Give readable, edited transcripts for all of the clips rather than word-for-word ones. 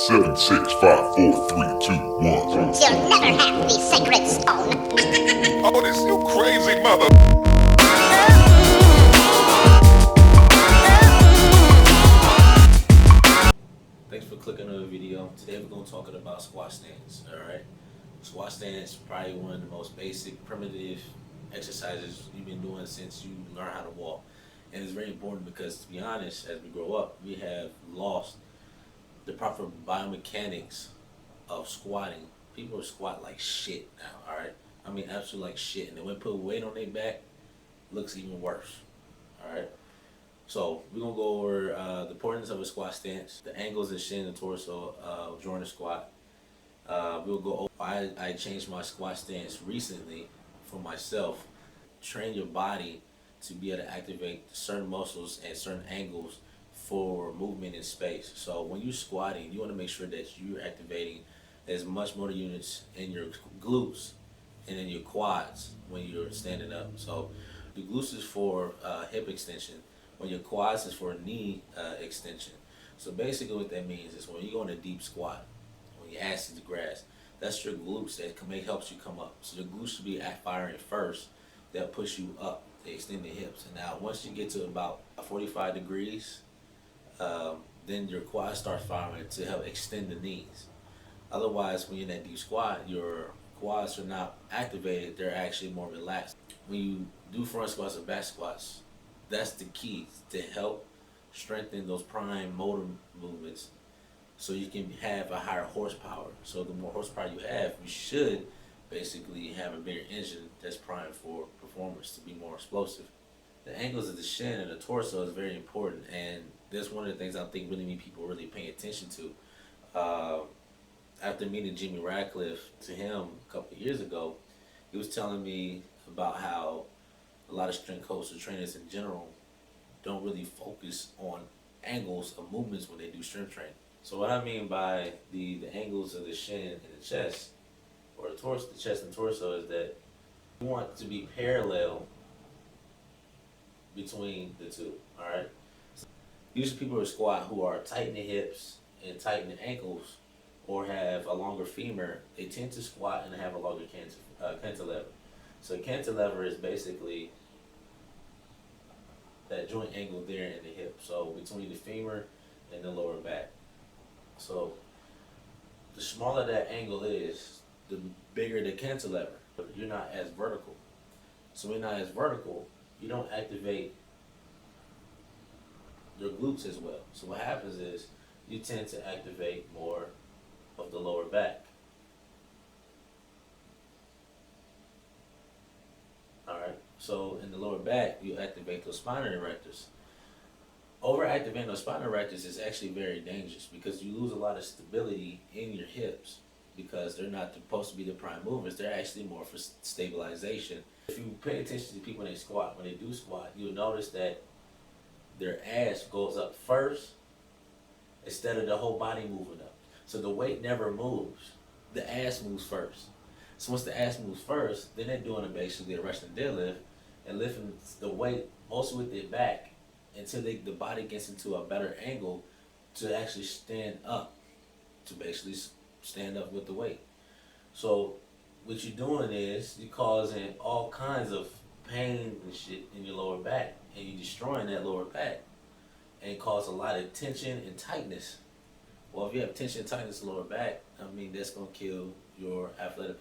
Seven, six, five, four, three, two, one. You'll never have the sacred stone. Oh, this you crazy mother. Thanks for clicking on the video. Today we're going to talk about squat stance, alright? Squat stance is probably one of the most basic, primitive exercises you've been doing since you learned how to walk. And it's very important because, to be honest, as we grow up, we have lost the proper biomechanics of squatting. People squat like shit now, alright? I mean, absolutely like shit. And then when they put weight on their back, it looks even worse, alright? So we're gonna go over the importance of a squat stance, the angles of shin and torso during a squat. We'll go over why I changed my squat stance recently for myself. Train your body to be able to activate certain muscles and certain angles for movement in space. So when you're squatting, you want to make sure that you're activating as much motor units in your glutes and in your quads when you're standing up. So the glutes is for hip extension, when your quads is for knee extension. So basically what that means is when you go in a deep squat, when your ass is the grass, that's your glutes that helps you come up. So the glutes should be firing first. That push you up. They extend the hips. And now once you get to about 45 degrees, then your quads start firing to help extend the knees. Otherwise, when you're in that deep squat, your quads are not activated. They're actually more relaxed. When you do front squats or back squats, that's the key to help strengthen those prime motor movements so you can have a higher horsepower. So the more horsepower you have, you should basically have a bigger engine that's primed for performance to be more explosive. The angles of the shin and the torso is very important, and that's one of the things I think really many people really paying attention to. After meeting Jimmy Radcliffe to him a couple of years ago, he was telling me about how a lot of strength coaches or trainers in general don't really focus on angles of movements when they do strength training. So what I mean by the angles of the shin and the chest, or the torso, the chest and torso, is that you want to be parallel between the two. All right. So usually people who squat who are tight in the hips and tight in the ankles, or have a longer femur, they tend to squat and have a longer cantilever. So cantilever is basically that joint angle there in the hip, so between the femur and the lower back. So the smaller that angle is, the bigger the cantilever, but you're not as vertical. So when you're not as vertical, you don't activate your glutes as well. So what happens is you tend to activate more of the lower back. Alright, so in the lower back, you activate those spinal erectors. Overactivating those spinal erectors is actually very dangerous because you lose a lot of stability in your hips because they're not supposed to be the prime movers. They're actually more for stabilization. If you pay attention to people when they squat, when they do squat, you'll notice that their ass goes up first instead of the whole body moving up. So the weight never moves. The ass moves first. So once the ass moves first, then they're doing basically a Russian deadlift and lifting the weight mostly with their back until the body gets into a better angle to actually stand up, to basically stand up with the weight. So what you're doing is you're causing all kinds of pain and shit in your lower back, and you're destroying that lower back and cause a lot of tension and tightness. Well, if you have tension and tightness in the lower back, I mean, that's going to kill your athletic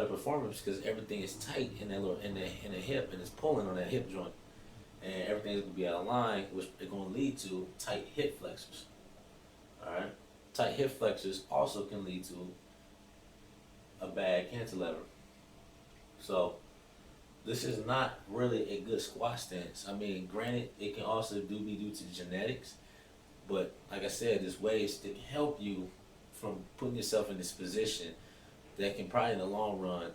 performance because everything is tight in that in the hip, and it's pulling on that hip joint. And everything's going to be out of line, which is going to lead to tight hip flexors. Alright? Tight hip flexors also can lead to a bad cantilever. So, this is not really a good squat stance. I mean, granted, it can also be due to genetics, but like I said, there's ways to help you from putting yourself in this position that can probably in the long run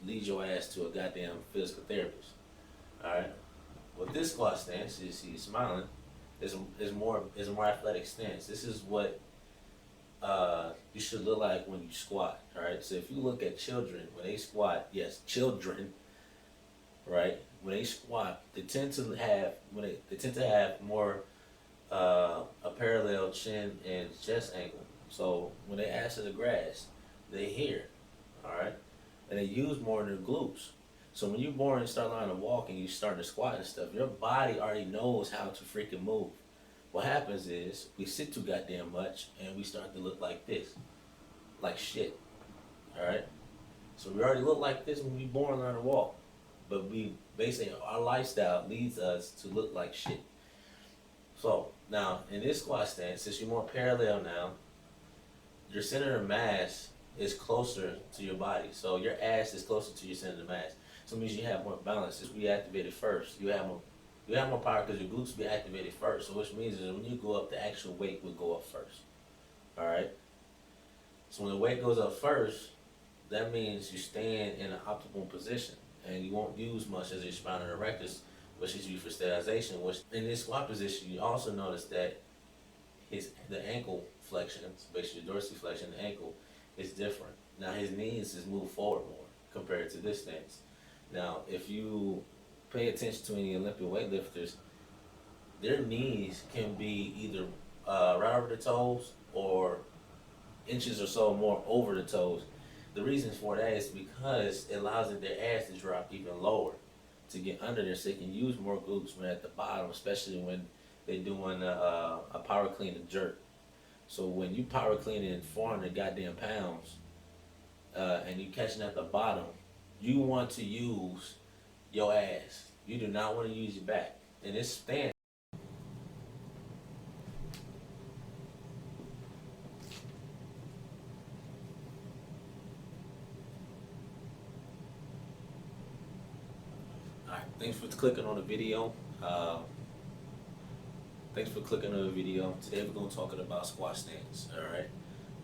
lead your ass to a goddamn physical therapist. Alright? With this squat stance, you see smiling, is a more athletic stance. This is what you should look like when you squat. Alright? So if you look at children, when they squat, yes, children, right? When they squat, they tend to have more a parallel chin and chest angle. So when they ask to the grass, they hear, all right, and they use more in their glutes. So when you're born and start learning to walk and you start to squat and stuff, your body already knows how to freaking move. What happens is we sit too goddamn much and we start to look like this, like shit. All right. So we already look like this when we born and learn to walk, but we basically our lifestyle leads us to look like shit. So now in this squat stance, since you're more parallel now, your center of mass is closer to your body. So your ass is closer to your center of mass. So it means you have more balance. It's reactivated first. You have more power because your glutes be activated first. So which means is when you go up, the actual weight will go up first. All right. So when the weight goes up first, that means you stand in an optimal position and you won't use much as your spinal erectus, which is used for sterilization. Which in this squat position, you also notice that the ankle flexion, basically your dorsiflexion, the ankle is different. Now his knees is moved forward more compared to this stance. Now if you pay attention to any Olympic weightlifters, their knees can be either right over the toes or inches or so more over the toes. The reason for that is because it allows their ass to drop even lower to get under there so they can use more glutes when at the bottom, especially when they're doing a power clean and jerk. So when you power cleaning 400 goddamn pounds and you catching at the bottom, you want to use your ass. You do not want to use your back. And this stance. Alright, thanks for clicking on the video. Thanks for clicking on the video. Today we're going to talk about squat stance. Alright.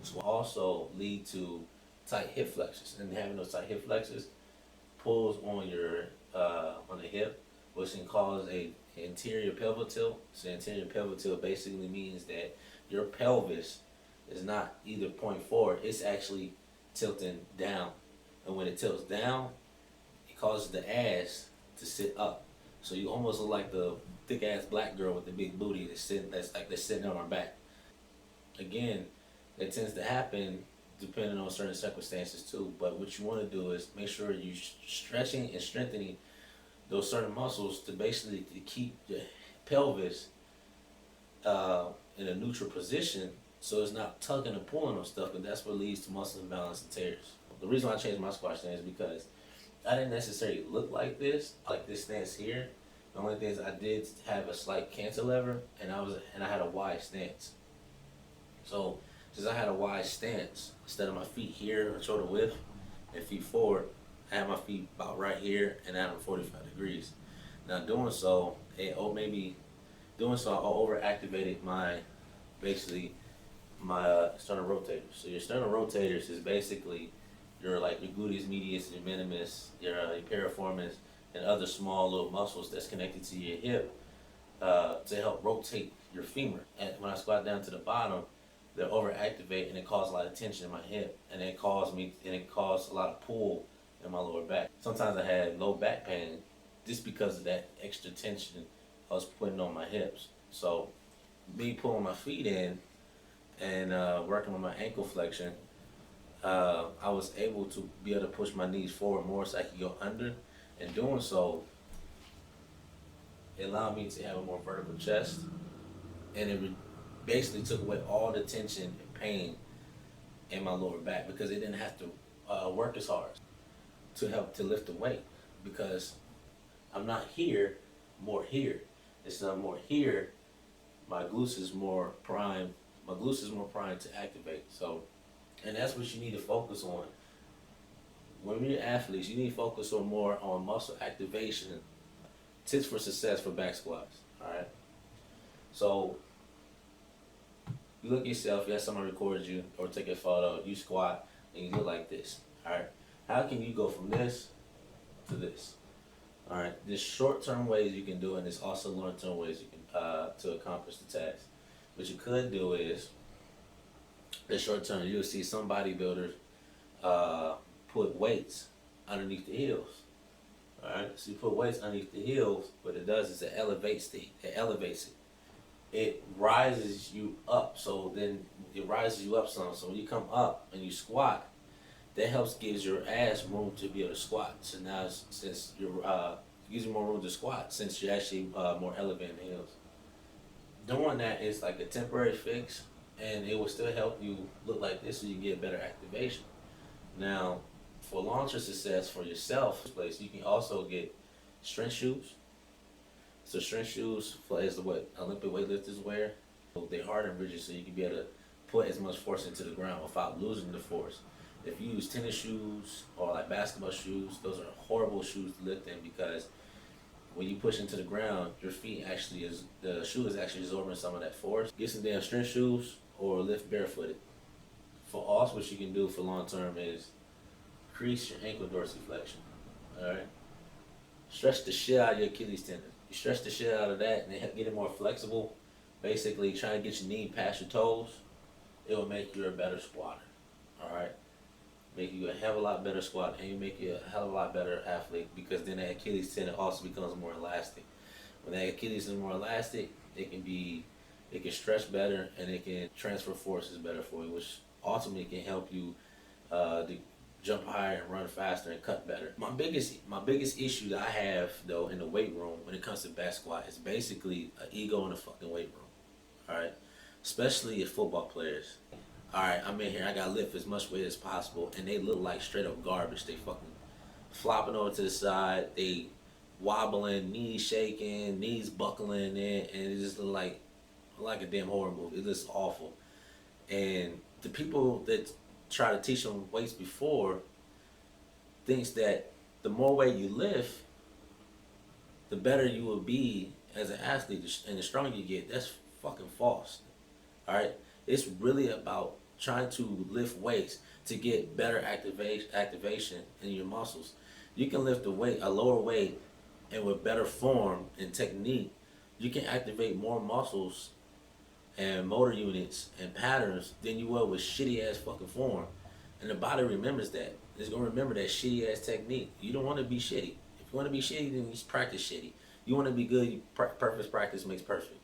So also lead to tight hip flexors. And having those tight hip flexors pulls on your on the hip, which can cause a anterior pelvic tilt. So anterior pelvic tilt basically means that your pelvis is not either point forward, it's actually tilting down. And when it tilts down, it causes the ass to sit up. So you almost look like the thick ass black girl with the big booty that's like they're sitting on our back. Again, that tends to happen depending on certain circumstances too. But what you want to do is make sure you're stretching and strengthening those certain muscles to basically to keep your pelvis in a neutral position so it's not tugging and pulling on stuff, but that's what leads to muscle imbalance and tears. The reason why I changed my squat stance is because I didn't necessarily look like this stance here. The only thing is I did have a slight cantilever and I had a wide stance. So since I had a wide stance, instead of my feet here or shoulder width and feet forward, I had my feet about right here and I had them 45 degrees. Now doing so, I overactivated my sternal rotators. So your sternal rotators is basically your gluteus medius, your minimus, your piriformis, and other small little muscles that's connected to your hip to help rotate your femur. And when I squat down to the bottom, they overactivate and it caused a lot of tension in my hip, and it caused a lot of pull in my lower back. Sometimes I had low back pain just because of that extra tension I was putting on my hips. So me pulling my feet in and working on my ankle flexion, I was able to be able to push my knees forward more so I could go under. And doing so, it allowed me to have a more vertical chest, and it basically took away all the tension and pain in my lower back because it didn't have to work as hard to help to lift the weight because I'm not here, more here. It's not more here. My glutes is more prime. My glutes is more primed to activate. So, and that's what you need to focus on. When you're athletes, you need to focus on more on muscle activation. Tips for success for back squats. All right. So you look at yourself. You have someone record you or take a photo. You squat and you look like this. All right. How can you go from this to this? All right. There's short-term ways you can do it, and there's also long-term ways you can to accomplish the task. What you could do is, the short-term, you'll see some bodybuilders put weights underneath the heels. All right. So you put weights underneath the heels. What it does is it elevates it. it rises you up. So then it rises you up some. So when you come up and you squat, that helps gives your ass room to be able to squat. So now since you're gives you more room to squat since you're actually more elevated in the heels. Doing that is like a temporary fix, and it will still help you look like this, so you get better activation. Now, for long-term success for yourself, place you can also get strength shoes. So strength shoes is what Olympic weightlifters wear. They hard and rigid, so you can be able to put as much force into the ground without losing the force. If you use tennis shoes or like basketball shoes, those are horrible shoes to lift in because when you push into the ground, your feet actually the shoe is actually absorbing some of that force. Get some damn strength shoes or lift barefooted. For also, what you can do for long term is increase your ankle dorsiflexion. All right, stretch the shit out of your Achilles tendon. You stretch the shit out of that and get it more flexible. Basically, try to get your knee past your toes. It will make you a better squatter. All right, make you a hell of a lot better squat, and you make you a hell of a lot better athlete because then that Achilles tendon also becomes more elastic. When that Achilles is more elastic, it can stretch better and it can transfer forces better for you, which ultimately can help you to jump higher and run faster and cut better. My biggest issue that I have though in the weight room when it comes to back squat is basically an ego in the fucking weight room. All right, especially if football players. All right, I'm in here. I gotta lift as much weight as possible, and they look like straight up garbage. They fucking flopping over to the side. They wobbling, knees shaking, knees buckling in, and it just look like a damn horror movie. It looks awful. And the people that try to teach them weights before thinks that the more weight you lift, the better you will be as an athlete, and the stronger you get. That's fucking false. All right, it's really about trying to lift weights to get better activation in your muscles. You can lift a lower weight, and with better form and technique, you can activate more muscles and motor units and patterns than you will with shitty ass fucking form. And the body remembers that. It's gonna remember that shitty ass technique. You don't want to be shitty. If you want to be shitty, then you just practice shitty. You want to be good. Perfect practice makes perfect.